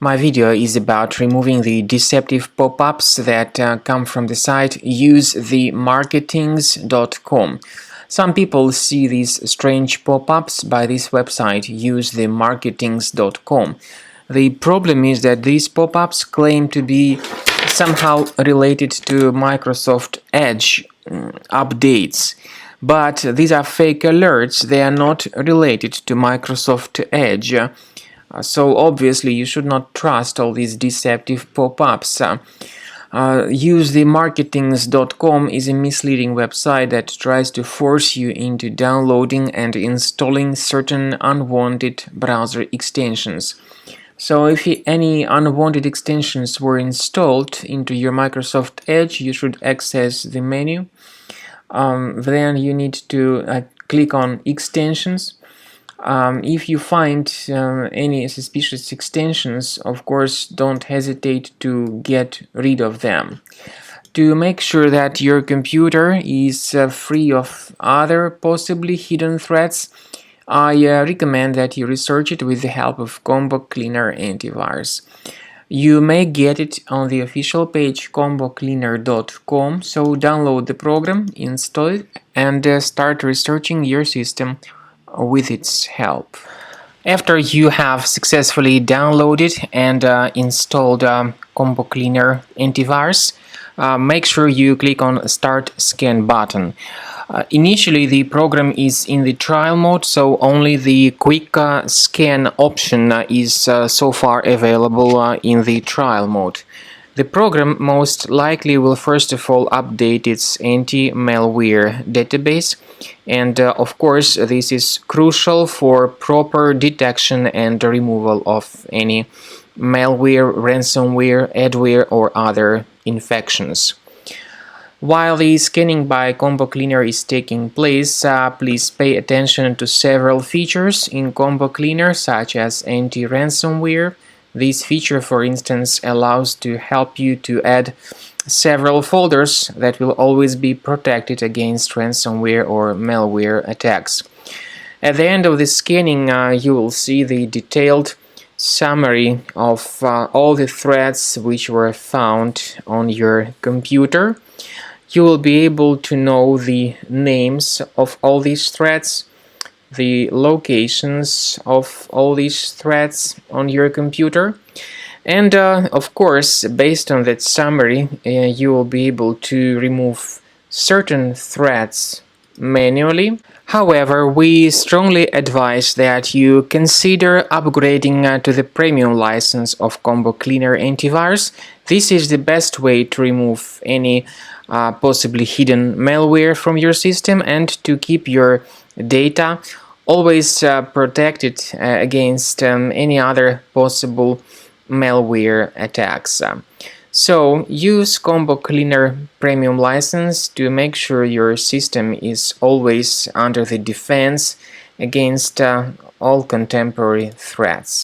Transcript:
My video is about removing the deceptive pop-ups that come from the site usethemarketings.com. Some people see these strange pop-ups by this website usethemarketings.com. The problem is that these pop-ups claim to be somehow related to Microsoft Edge updates. But these are fake alerts. They are not related to Microsoft Edge. So obviously you should not trust all these deceptive pop-ups. Usethemarketings.com is a misleading website that tries to force you into downloading and installing certain unwanted browser extensions. So if any unwanted extensions were installed into your Microsoft Edge, you should access the menu. Then you need to click on extensions. If you find any suspicious extensions, of course, don't hesitate to get rid of them. To make sure that your computer is free of other possibly hidden threats, I recommend that you research it with the help of Combo Cleaner Antivirus. You may get it on the official page combocleaner.com, so download the program, install it, and start researching your system with its help. After you have successfully downloaded and installed Combo Cleaner Antivirus, make sure you click on Start Scan button. Initially the program is in the trial mode, so only the quick scan option is so far available in the trial mode. The program most likely will first of all update its anti-malware database, and of course this is crucial for proper detection and removal of any malware, ransomware, adware or other infections. While the scanning by Combo Cleaner is taking place, please pay attention to several features in Combo Cleaner, such as anti-ransomware. This feature, for instance, allows to help you to add several folders that will always be protected against ransomware or malware attacks. At the end of the scanning, you will see the detailed summary of all the threats which were found on your computer. You will be able to know the names of all these threats, the locations of all these threats on your computer, and of course, based on that summary, you will be able to remove certain threats manually. However, we strongly advise that you consider upgrading to the premium license of Combo Cleaner Antivirus. This is the best way to remove any possibly hidden malware from your system and to keep your data always protected against any other possible malware attacks. So use Combo Cleaner Premium license to make sure your system is always under the defense against all contemporary threats.